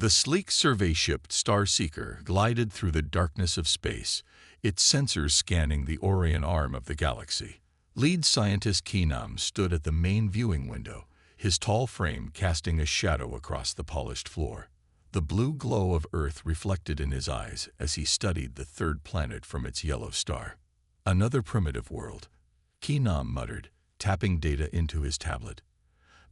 The sleek survey ship Starseeker glided through the darkness of space, its sensors scanning the Orion arm of the galaxy. Lead scientist Keenam stood at the main viewing window, his tall frame casting a shadow across the polished floor. The blue glow of Earth reflected in his eyes as he studied the third planet from its yellow star. Another primitive world, Keenam muttered, tapping data into his tablet.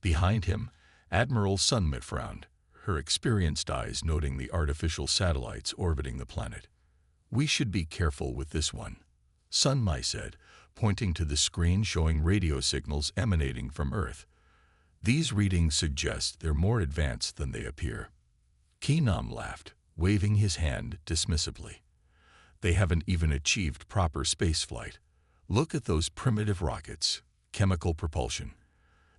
Behind him, Admiral Sunmit frowned, her experienced eyes noting the artificial satellites orbiting the planet. "We should be careful with this one," Sunmai said, pointing to the screen showing radio signals emanating from Earth. "These readings suggest they're more advanced than they appear." Keenam laughed, waving his hand dismissively. "They haven't even achieved proper spaceflight. Look at those primitive rockets, chemical propulsion.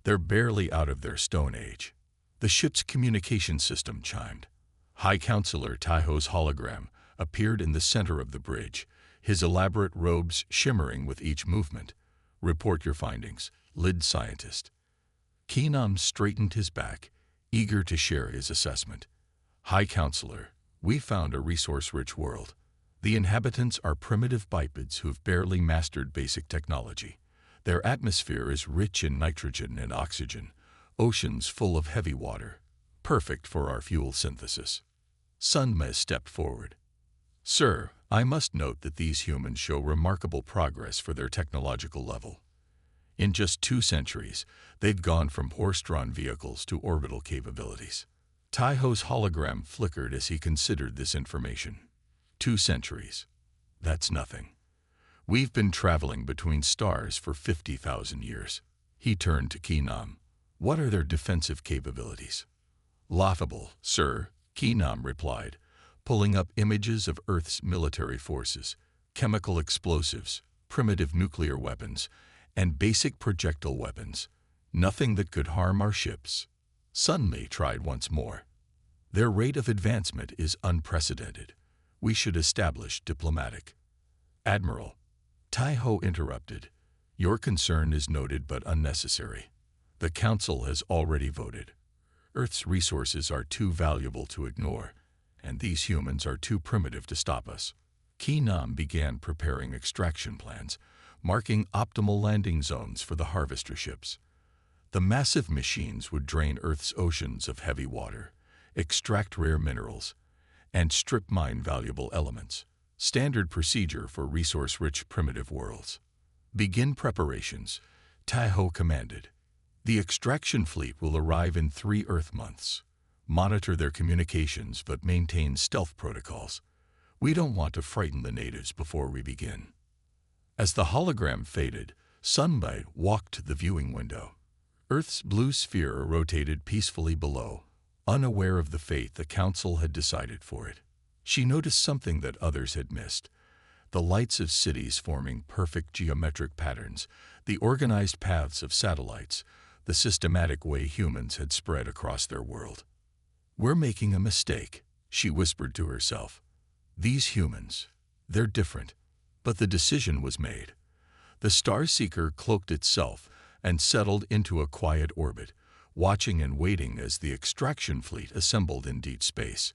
They're barely out of their Stone Age." The ship's communication system chimed. High Counselor Taiho's hologram appeared in the center of the bridge, his elaborate robes shimmering with each movement. "Report your findings, Lid Scientist." Keenam straightened his back, eager to share his assessment. "High Counselor, we found a resource-rich world. The inhabitants are primitive bipeds who've barely mastered basic technology. Their atmosphere is rich in nitrogen and oxygen, oceans full of heavy water, perfect for our fuel synthesis." Sunmez stepped forward. "Sir, I must note that these humans show remarkable progress for their technological level. In just 2 centuries, they've gone from horse-drawn vehicles to orbital capabilities." Taiho's hologram flickered as he considered this information. 2 centuries. That's nothing. We've been traveling between stars for 50,000 years. He turned to Keenam. "What are their defensive capabilities?" "Laughable, sir," Keenam replied, pulling up images of Earth's military forces, chemical explosives, primitive nuclear weapons, and basic projectile weapons. Nothing that could harm our ships. Sunmei tried once more. "Their rate of advancement is unprecedented. We should establish diplomatic." "Admiral," Taiho interrupted, "your concern is noted but unnecessary. The Council has already voted. Earth's resources are too valuable to ignore, and these humans are too primitive to stop us." Keenam began preparing extraction plans, marking optimal landing zones for the harvester ships. The massive machines would drain Earth's oceans of heavy water, extract rare minerals, and strip mine valuable elements. Standard procedure for resource-rich primitive worlds. "Begin preparations," Taiho commanded. "The extraction fleet will arrive in 3 Earth months. Monitor their communications but maintain stealth protocols. We don't want to frighten the natives before we begin." As the hologram faded, Sunmei walked to the viewing window. Earth's blue sphere rotated peacefully below, unaware of the fate the Council had decided for it. She noticed something that others had missed: the lights of cities forming perfect geometric patterns, the organized paths of satellites, the systematic way humans had spread across their world. "We're making a mistake," she whispered to herself. "These humans, they're different." But the decision was made. The Starseeker cloaked itself and settled into a quiet orbit, watching and waiting as the extraction fleet assembled in deep space.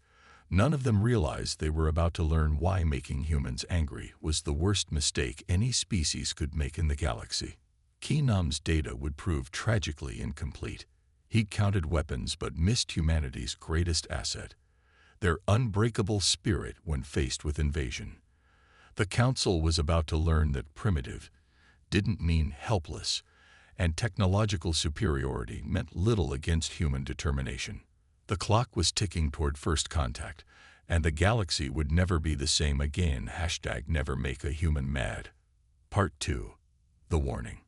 None of them realized they were about to learn why making humans angry was the worst mistake any species could make in the galaxy. Keenam's data would prove tragically incomplete. He'd counted weapons but missed humanity's greatest asset: their unbreakable spirit when faced with invasion. The Council was about to learn that primitive didn't mean helpless, and technological superiority meant little against human determination. The clock was ticking toward first contact, and the galaxy would never be the same again. #never make a human mad. Part 2. The Warning.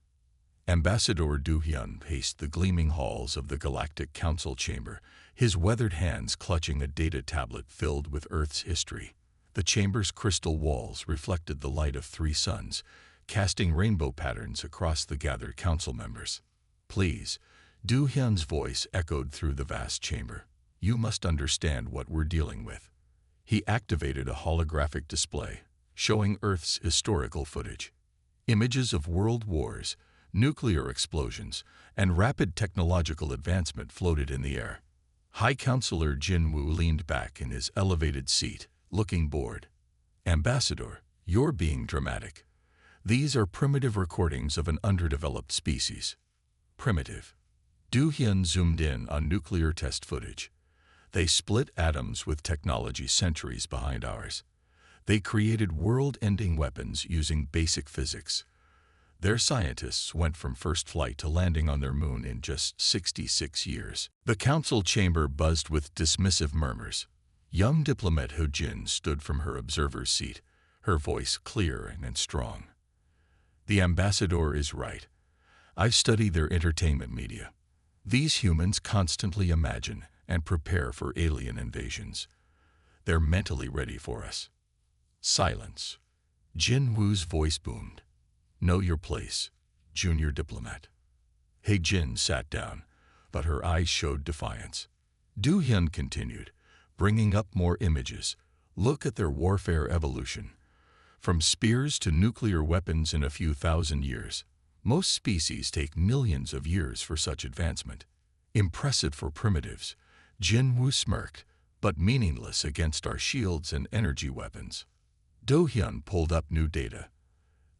Ambassador Du Hyun paced the gleaming halls of the Galactic Council chamber, his weathered hands clutching a data tablet filled with Earth's history. The chamber's crystal walls reflected the light of 3 suns, casting rainbow patterns across the gathered council members. "Please," Du Hyun's voice echoed through the vast chamber. "You must understand what we're dealing with." He activated a holographic display, showing Earth's historical footage. Images of world wars, nuclear explosions, and rapid technological advancement floated in the air. High Counselor Jin Wu leaned back in his elevated seat, looking bored. Ambassador, you're being dramatic. These are primitive recordings of an underdeveloped species. Primitive. Du Hyun zoomed in on nuclear test footage. They split atoms with technology centuries behind ours. They created world-ending weapons using basic physics. Their scientists went from first flight to landing on their moon in just 66 years. The council chamber buzzed with dismissive murmurs. Young diplomat Ho Jin stood from her observer's seat, her voice clear and strong. The ambassador is right. I've studied their entertainment media. These humans constantly imagine and prepare for alien invasions. They're mentally ready for us. Silence. Jin Wu's voice boomed. Know your place, junior diplomat. He Jin sat down, but her eyes showed defiance. Du Hyun continued, bringing up more images. Look at their warfare evolution. From spears to nuclear weapons in a few thousand years. Most species take millions of years for such advancement. Impressive for primitives, Jin Wu smirked, but meaningless against our shields and energy weapons. Do Hyun pulled up new data.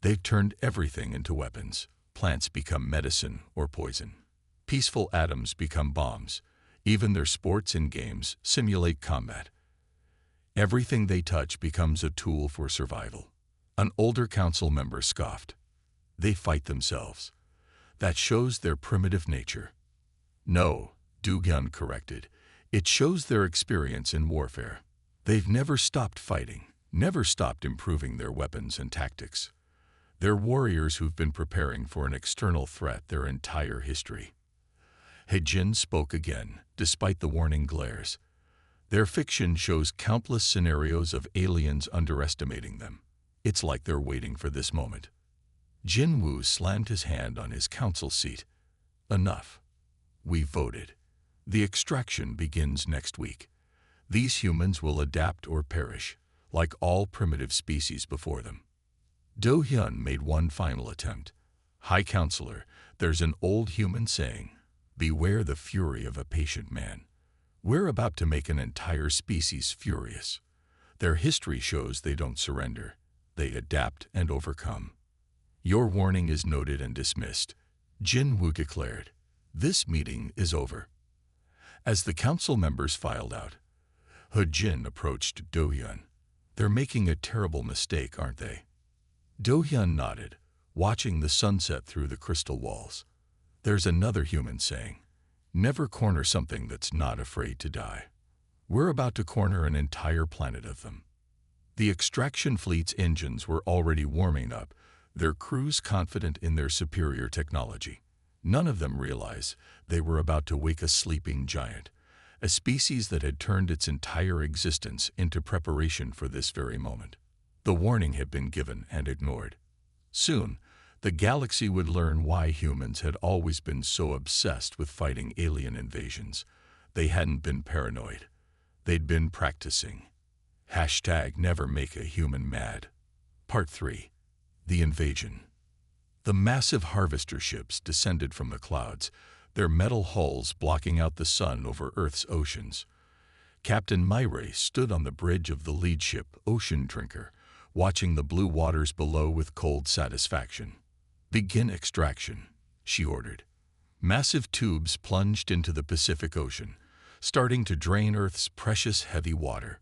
They've turned everything into weapons. Plants become medicine or poison. Peaceful atoms become bombs. Even their sports and games simulate combat. Everything they touch becomes a tool for survival. An older council member scoffed. They fight themselves. That shows their primitive nature. No, Du Hyun corrected. It shows their experience in warfare. They've never stopped fighting, never stopped improving their weapons and tactics. They're warriors who've been preparing for an external threat their entire history. He Jin spoke again, despite the warning glares. Their fiction shows countless scenarios of aliens underestimating them. It's like they're waiting for this moment. Jin Wu slammed his hand on his council seat. Enough. We voted. The extraction begins next week. These humans will adapt or perish, like all primitive species before them. Do Hyun made one final attempt. High Counselor, there's an old human saying, beware the fury of a patient man. We're about to make an entire species furious. Their history shows they don't surrender. They adapt and overcome. Your warning is noted and dismissed, Jin Wu declared. This meeting is over. As the council members filed out, He Jin approached Do Hyun. They're making a terrible mistake, aren't they? Do Hyun nodded, watching the sunset through the crystal walls. There's another human saying, never corner something that's not afraid to die. We're about to corner an entire planet of them. The extraction fleet's engines were already warming up, their crews confident in their superior technology. None of them realized they were about to wake a sleeping giant, a species that had turned its entire existence into preparation for this very moment. The warning had been given and ignored. Soon, the galaxy would learn why humans had always been so obsessed with fighting alien invasions. They hadn't been paranoid. They'd been practicing. #never make a human mad. Part 3. The Invasion. The massive harvester ships descended from the clouds, their metal hulls blocking out the sun over Earth's oceans. Captain Myray stood on the bridge of the lead ship, Ocean Drinker, watching the blue waters below with cold satisfaction. Begin extraction, she ordered. Massive tubes plunged into the Pacific Ocean, starting to drain Earth's precious heavy water.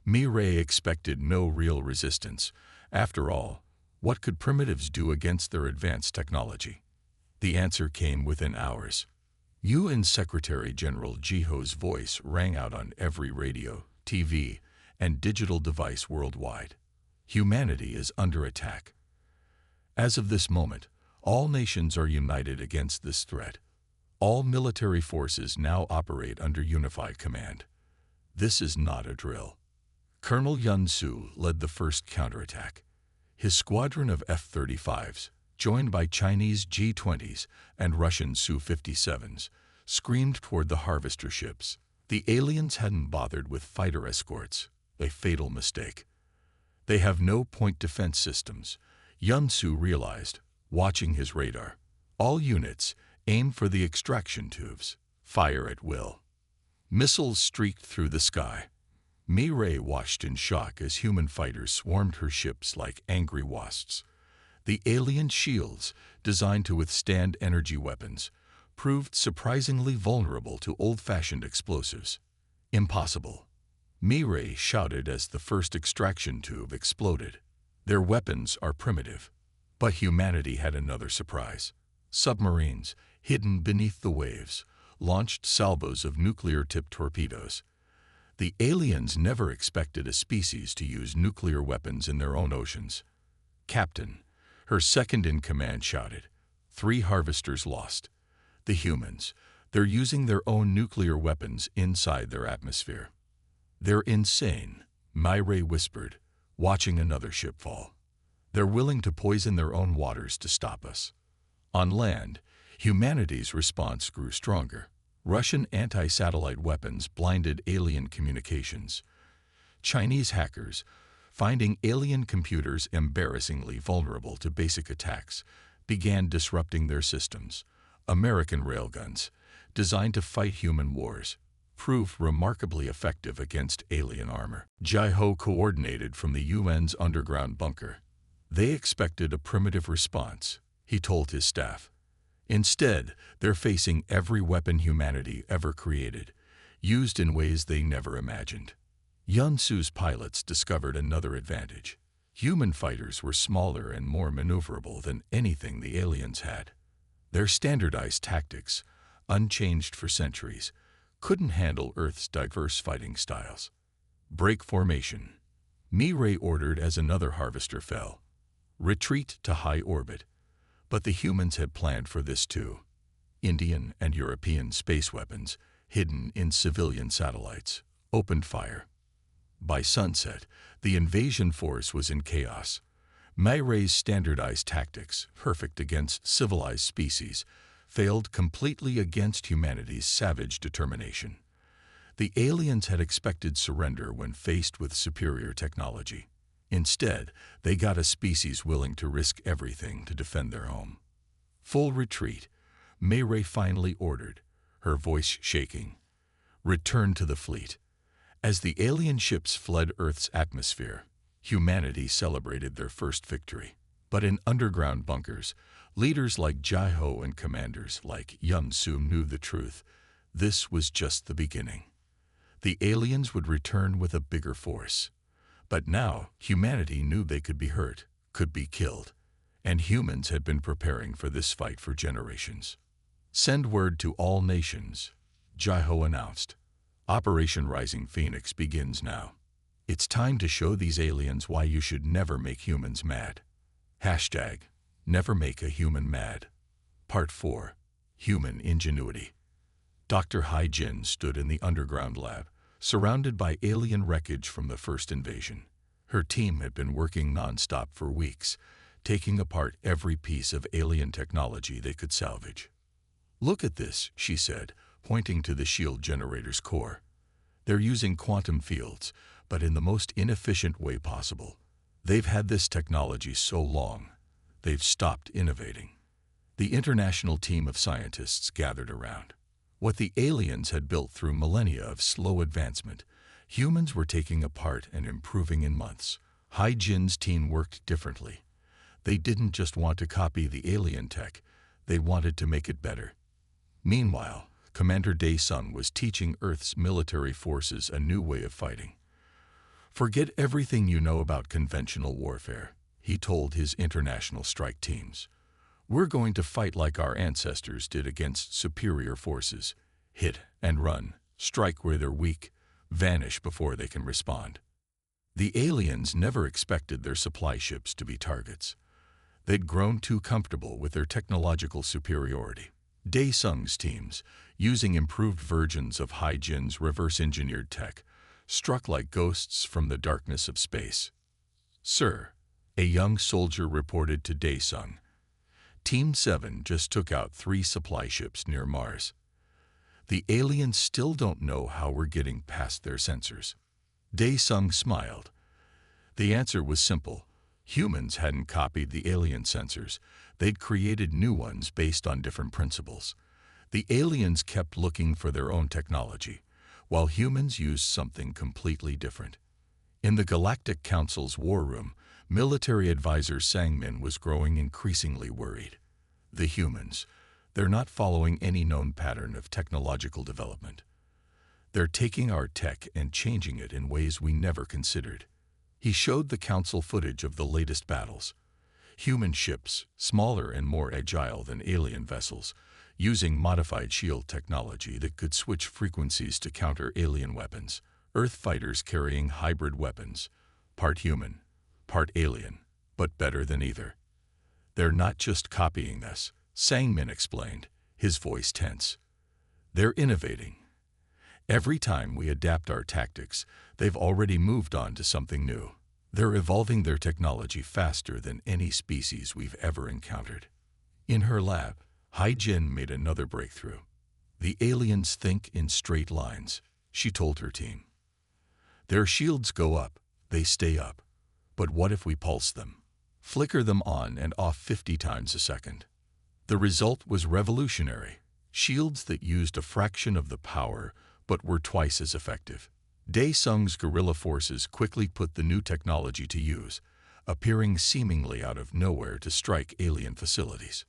Myray expected no real resistance. After all, what could primitives do against their advanced technology? The answer came within hours. UN Secretary General Jiho's voice rang out on every radio, TV, and digital device worldwide. Humanity is under attack. As of this moment, all nations are united against this threat. All military forces now operate under unified command. This is not a drill. Colonel Yun Su led the first counterattack. His squadron of F-35s, joined by Chinese G-20s and Russian Su-57s, screamed toward the harvester ships. The aliens hadn't bothered with fighter escorts, a fatal mistake. They have no point defense systems, Yun Su realized, watching his radar. All units, aim for the extraction tubes. Fire at will. Missiles streaked through the sky. Mireille watched in shock as human fighters swarmed her ships like angry wasps. The alien shields, designed to withstand energy weapons, proved surprisingly vulnerable to old-fashioned explosives. Impossible. Mireille shouted as the first extraction tube exploded. Their weapons are primitive. But humanity had another surprise. Submarines, hidden beneath the waves, launched salvos of nuclear-tipped torpedoes. The aliens never expected a species to use nuclear weapons in their own oceans. "Captain," her second-in-command shouted, "3 harvesters lost. The humans, they're using their own nuclear weapons inside their atmosphere." "They're insane," Mireille whispered, watching another ship fall. "They're willing to poison their own waters to stop us." On land, humanity's response grew stronger. Russian anti-satellite weapons blinded alien communications. Chinese hackers, finding alien computers embarrassingly vulnerable to basic attacks, began disrupting their systems. American railguns, designed to fight human wars, proved remarkably effective against alien armor. Jai-Ho coordinated from the UN's underground bunker. They expected a primitive response, he told his staff. Instead, they're facing every weapon humanity ever created, used in ways they never imagined. Yun Su's pilots discovered another advantage. Human fighters were smaller and more maneuverable than anything the aliens had. Their standardized tactics, unchanged for centuries, couldn't handle Earth's diverse fighting styles. "Break formation," Mireille ordered as another harvester fell. "Retreat to high orbit." But the humans had planned for this too. Indian and European space weapons, hidden in civilian satellites, opened fire. By sunset, the invasion force was in chaos. Mireille's standardized tactics, perfect against civilized species, failed completely against humanity's savage determination. The aliens had expected surrender when faced with superior technology. Instead, they got a species willing to risk everything to defend their home. "Full retreat," Mireille finally ordered, her voice shaking. "Return to the fleet." As the alien ships fled Earth's atmosphere, humanity celebrated their first victory. But in underground bunkers, leaders like Jai-Ho and commanders like Yun Su knew the truth. This was just the beginning. The aliens would return with a bigger force. But now, humanity knew they could be hurt, could be killed, and humans had been preparing for this fight for generations. "Send word to all nations," Jai-Ho announced. "Operation Rising Phoenix begins now. It's time to show these aliens why you should never make humans mad." Hashtag, never make a human mad. Part 4. Human Ingenuity. Dr. Hai Jin stood in the underground lab, surrounded by alien wreckage from the first invasion. Her team had been working nonstop for weeks, taking apart every piece of alien technology they could salvage. "Look at this," she said, pointing to the shield generator's core. "They're using quantum fields, but in the most inefficient way possible. They've had this technology so long, they've stopped innovating." The international team of scientists gathered around. What the aliens had built through millennia of slow advancement, humans were taking apart and improving in months. Hai Jin's team worked differently. They didn't just want to copy the alien tech, they wanted to make it better. Meanwhile, Commander Dae-sung was teaching Earth's military forces a new way of fighting. "Forget everything you know about conventional warfare," he told his international strike teams. "We're going to fight like our ancestors did against superior forces. Hit and run, strike where they're weak, vanish before they can respond." The aliens never expected their supply ships to be targets. They'd grown too comfortable with their technological superiority. Dae-sung's teams, using improved versions of Hai Jin's reverse-engineered tech, struck like ghosts from the darkness of space. "Sir," a young soldier reported to Dae-sung, "Team 7 just took out 3 supply ships near Mars. The aliens still don't know how we're getting past their sensors." Dae-sung smiled. The answer was simple. Humans hadn't copied the alien sensors. They'd created new ones based on different principles. The aliens kept looking for their own technology. while humans used something completely different. In the Galactic Council's war room, military advisor Sangmin was growing increasingly worried. The humans, they're not following any known pattern of technological development. They're taking our tech and changing it in ways we never considered. He showed the council footage of the latest battles. Human ships, smaller and more agile than alien vessels, using modified shield technology that could switch frequencies to counter alien weapons. Earth fighters carrying hybrid weapons, part human, part alien, but better than either. They're not just copying us, Sangmin explained, his voice tense. They're innovating. Every time we adapt our tactics, they've already moved on to something new. They're evolving their technology faster than any species we've ever encountered. In her lab, Hai-Jin made another breakthrough. The aliens think in straight lines, she told her team. Their shields go up, they stay up. But what if we pulse them? Flicker them on and off 50 times a second. The result was revolutionary. Shields that used a fraction of the power, but were twice as effective. Dae-Sung's guerrilla forces quickly put the new technology to use, appearing seemingly out of nowhere to strike alien facilities.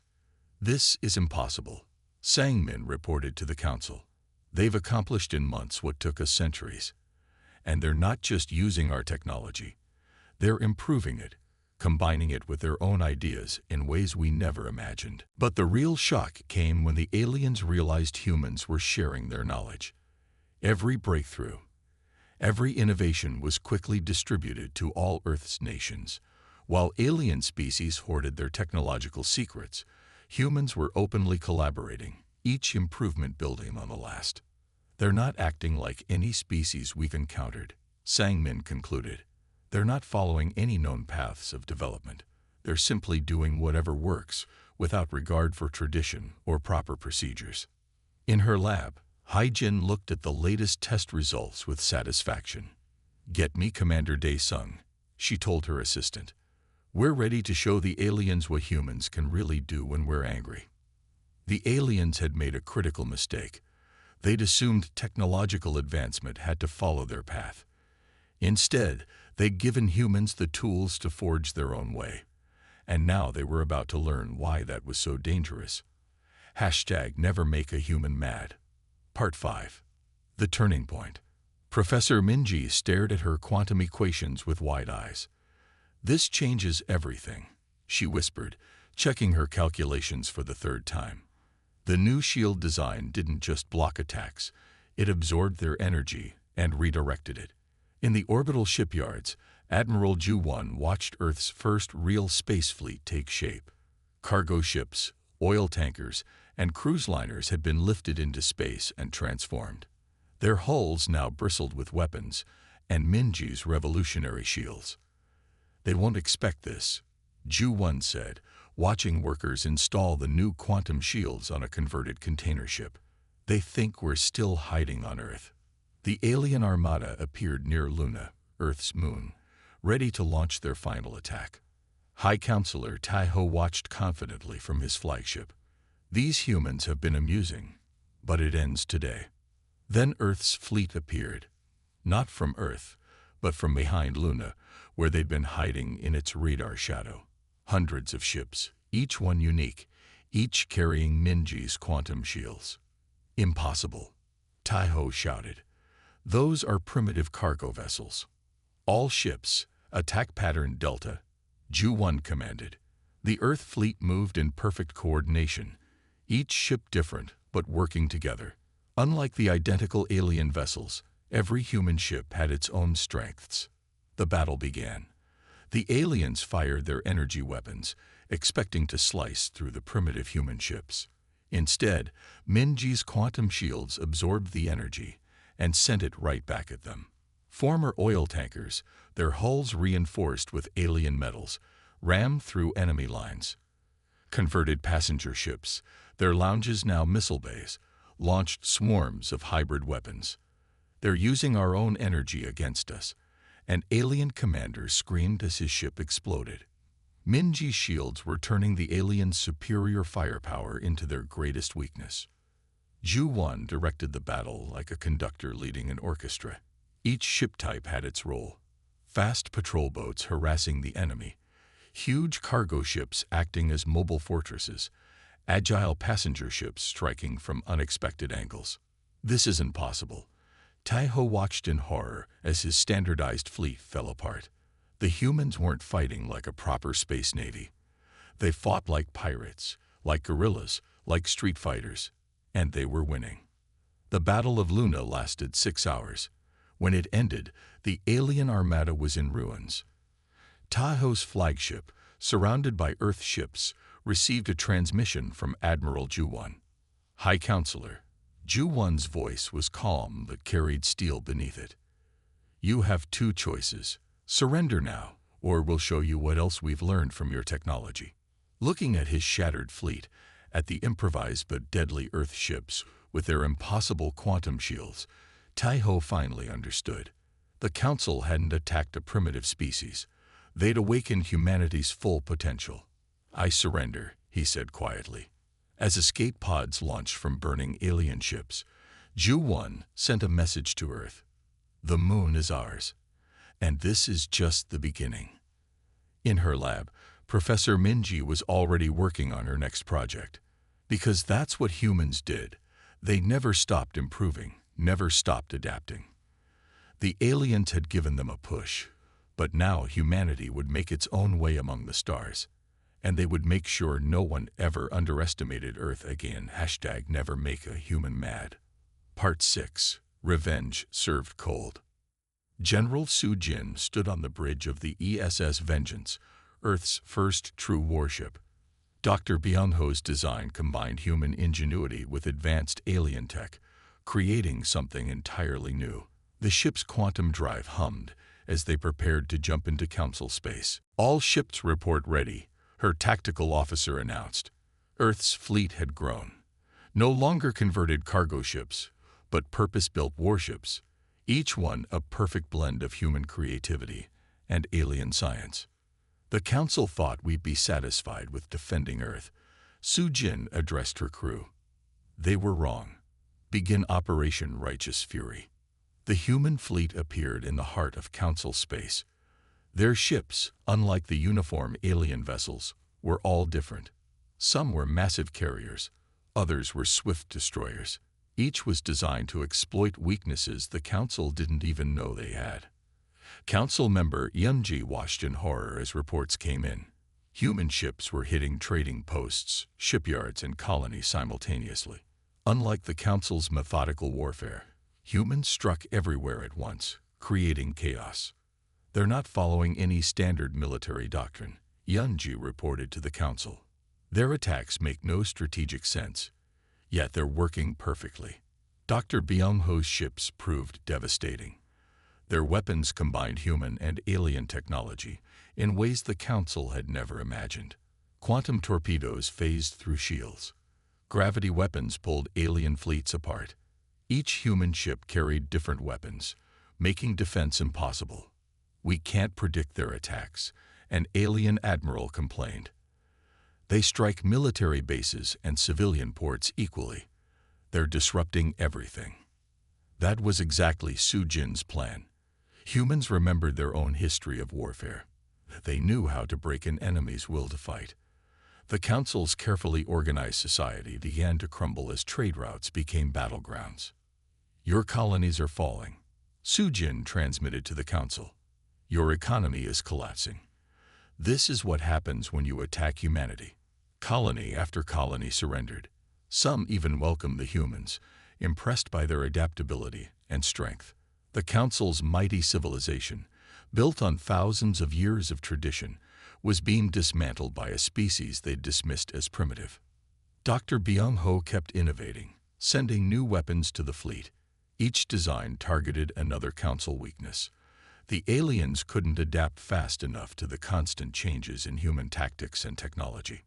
This is impossible, Sangmin reported to the council. They've accomplished in months what took us centuries. And they're not just using our technology. They're improving it, combining it with their own ideas in ways we never imagined. But the real shock came when the aliens realized humans were sharing their knowledge. Every breakthrough, every innovation was quickly distributed to all Earth's nations. While alien species hoarded their technological secrets, humans were openly collaborating, each improvement building on the last. They're not acting like any species we've encountered, Sangmin concluded. They're not following any known paths of development. They're simply doing whatever works, without regard for tradition or proper procedures. In her lab, Hai-Jin looked at the latest test results with satisfaction. "Get me Commander Dae-Sung," she told her assistant. "We're ready to show the aliens what humans can really do when we're angry." The aliens had made a critical mistake. They'd assumed technological advancement had to follow their path. Instead, they'd given humans the tools to forge their own way. And now they were about to learn why that was so dangerous. Never make a human mad. Part 5. The Turning Point. Professor Minji stared at her quantum equations with wide eyes. "This changes everything," she whispered, checking her calculations for the third time. The new shield design didn't just block attacks, it absorbed their energy and redirected it. In the orbital shipyards, Admiral Ju-1 watched Earth's first real space fleet take shape. Cargo ships, oil tankers, and cruise liners had been lifted into space and transformed. Their hulls now bristled with weapons and Minji's revolutionary shields. "They won't expect this," Ju-1 said, watching workers install the new quantum shields on a converted container ship. "They think we're still hiding on Earth." The alien armada appeared near Luna, Earth's moon, ready to launch their final attack. High Counselor Taiho watched confidently from his flagship. "These humans have been amusing, but it ends today." Then Earth's fleet appeared. Not from Earth, but from behind Luna, where they'd been hiding in its radar shadow. Hundreds of ships, each one unique, each carrying Minji's quantum shields. "Impossible," Taiho shouted. "Those are primitive cargo vessels." "All ships, attack pattern Delta," Ju-1 commanded. The Earth fleet moved in perfect coordination, each ship different but working together. Unlike the identical alien vessels, every human ship had its own strengths. The battle began. The aliens fired their energy weapons, expecting to slice through the primitive human ships. Instead, Minji's quantum shields absorbed the energy and sent it right back at them. Former oil tankers, their hulls reinforced with alien metals, rammed through enemy lines. Converted passenger ships, their lounges now missile bays, launched swarms of hybrid weapons. "They're using our own energy against us," an alien commander screamed as his ship exploded. Minji's shields were turning the aliens' superior firepower into their greatest weakness. Ju-1 directed the battle like a conductor leading an orchestra. Each ship type had its role. Fast patrol boats harassing the enemy, huge cargo ships acting as mobile fortresses, agile passenger ships striking from unexpected angles. This isn't possible. Taiho watched in horror as his standardized fleet fell apart. The humans weren't fighting like a proper space navy. They fought like pirates, like guerrillas, like street fighters, and they were winning. The Battle of Luna lasted 6 hours. When it ended, the alien armada was in ruins. Taiho's flagship, surrounded by Earth ships, received a transmission from Admiral Ju-1. High Counselor, Ju-1's voice was calm but carried steel beneath it. You have 2 choices. Surrender now, or we'll show you what else we've learned from your technology. Looking at his shattered fleet, at the improvised but deadly Earth ships with their impossible quantum shields, Taiho finally understood. The Council hadn't attacked a primitive species. They'd awakened humanity's full potential. I surrender, he said quietly. As escape pods launched from burning alien ships, Ju-1 sent a message to Earth. The moon is ours. And this is just the beginning. In her lab, Professor Minji was already working on her next project. Because that's what humans did. They never stopped improving, never stopped adapting. The aliens had given them a push, but now humanity would make its own way among the stars. And they would make sure no one ever underestimated Earth again. #never make a human mad. Part 6. Revenge Served Cold. General Su Jin stood on the bridge of the ESS Vengeance, Earth's first true warship. Dr. Byung-ho's design combined human ingenuity with advanced alien tech, creating something entirely new. The ship's quantum drive hummed as they prepared to jump into Council space. All ships report ready, her tactical officer announced. Earth's fleet had grown. No longer converted cargo ships, but purpose-built warships, each one a perfect blend of human creativity and alien science. The Council thought we'd be satisfied with defending Earth. Su Jin addressed her crew. They were wrong. Begin Operation Righteous Fury. The human fleet appeared in the heart of Council space. Their ships, unlike the uniform alien vessels, were all different. Some were massive carriers, others were swift destroyers. Each was designed to exploit weaknesses the Council didn't even know they had. Council member Yunji watched in horror as reports came in. Human ships were hitting trading posts, shipyards, and colonies simultaneously. Unlike the Council's methodical warfare, humans struck everywhere at once, creating chaos. They're not following any standard military doctrine, Yunji reported to the Council. Their attacks make no strategic sense, yet they're working perfectly. Dr. Byung-ho's ships proved devastating. Their weapons combined human and alien technology in ways the Council had never imagined. Quantum torpedoes phased through shields. Gravity weapons pulled alien fleets apart. Each human ship carried different weapons, making defense impossible. We can't predict their attacks, an alien admiral complained. They strike military bases and civilian ports equally. They're disrupting everything. That was exactly Su Jin's plan. Humans remembered their own history of warfare. They knew how to break an enemy's will to fight. The Council's carefully organized society began to crumble as trade routes became battlegrounds. Your colonies are falling, Su Jin transmitted to the Council. Your economy is collapsing. This is what happens when you attack humanity. Colony after colony surrendered. Some even welcomed the humans, impressed by their adaptability and strength. The Council's mighty civilization, built on thousands of years of tradition, was being dismantled by a species they'd dismissed as primitive. Dr. Byung-ho kept innovating, sending new weapons to the fleet. Each design targeted another Council weakness. The aliens couldn't adapt fast enough to the constant changes in human tactics and technology.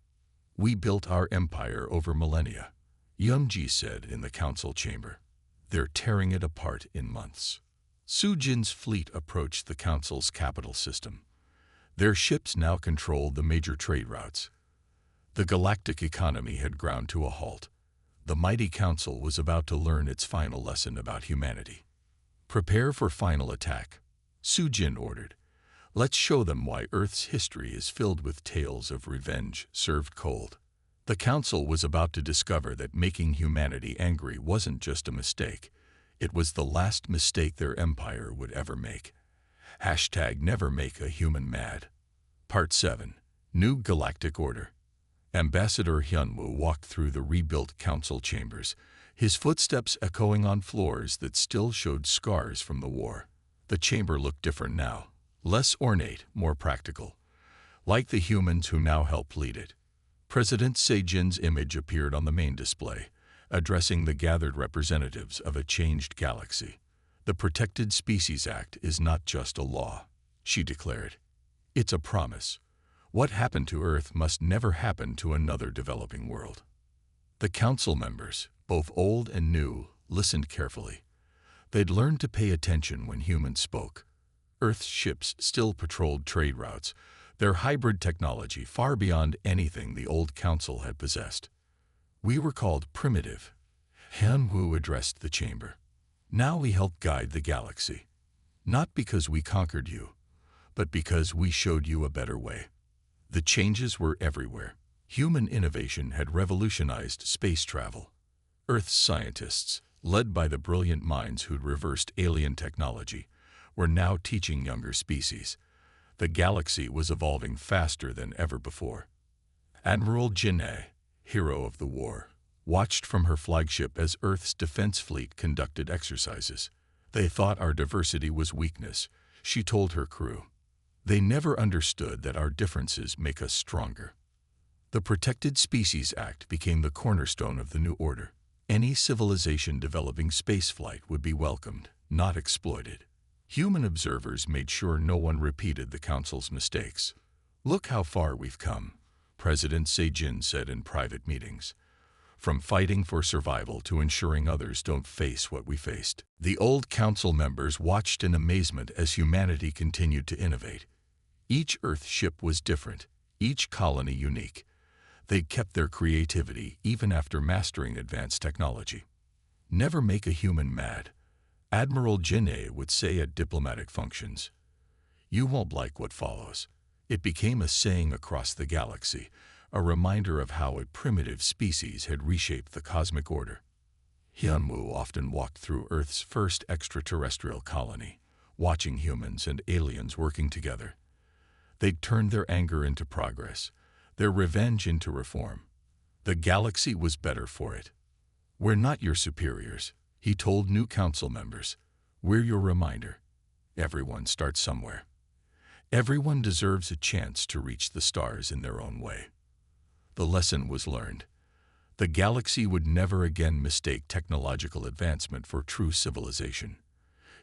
We built our empire over millennia, Yunji said in the Council chamber. They're tearing it apart in months. Su Jin's fleet approached the Council's capital system. Their ships now controlled the major trade routes. The galactic economy had ground to a halt. The mighty council was about to learn its final lesson about humanity. "Prepare for final attack," Sujin ordered. "Let's show them why Earth's history is filled with tales of revenge served cold." The council was about to discover that making humanity angry wasn't just a mistake. It was the last mistake their empire would ever make. Never make a human mad. Part 7. New Galactic Order. Ambassador Hyunwoo walked through the rebuilt council chambers, his footsteps echoing on floors that still showed scars from the war. The chamber looked different now, less ornate, more practical, like the humans who now help lead it. President Sejin's image appeared on the main display, addressing the gathered representatives of a changed galaxy. "The Protected Species Act is not just a law," she declared. "It's a promise. What happened to Earth must never happen to another developing world." The council members, both old and new, listened carefully. They'd learned to pay attention when humans spoke. Earth's ships still patrolled trade routes, their hybrid technology far beyond anything the old council had possessed. "We were called primitive," Hyunwoo addressed the chamber. "Now we help guide the galaxy. Not because we conquered you, but because we showed you a better way." The changes were everywhere. Human innovation had revolutionized space travel. Earth's scientists, led by the brilliant minds who'd reversed alien technology, were now teaching younger species. The galaxy was evolving faster than ever before. Admiral Jinhae, hero of the war, watched from her flagship as Earth's defense fleet conducted exercises. "They thought our diversity was weakness," she told her crew. "They never understood that our differences make us stronger." The Protected Species Act became the cornerstone of the new order. Any civilization developing spaceflight would be welcomed, not exploited. Human observers made sure no one repeated the council's mistakes. "Look how far we've come," President Sejin said in private meetings. "From fighting for survival to ensuring others don't face what we faced." The old council members watched in amazement as humanity continued to innovate. Each Earth ship was different, each colony unique. They kept their creativity even after mastering advanced technology. "Never make a human mad," Admiral Jinhae would say at diplomatic functions. "You won't like what follows." It became a saying across the galaxy, a reminder of how a primitive species had reshaped the cosmic order. Hyunwoo often walked through Earth's first extraterrestrial colony, watching humans and aliens working together. They'd turned their anger into progress, their revenge into reform. The galaxy was better for it. "We're not your superiors," he told new council members. "We're your reminder. Everyone starts somewhere. Everyone deserves a chance to reach the stars in their own way." The lesson was learned. The galaxy would never again mistake technological advancement for true civilization.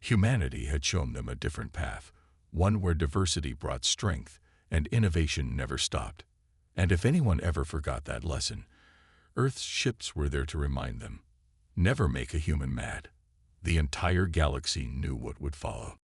Humanity had shown them a different path, one where diversity brought strength and innovation never stopped. And if anyone ever forgot that lesson, Earth's ships were there to remind them. Never make a human mad. The entire galaxy knew what would follow.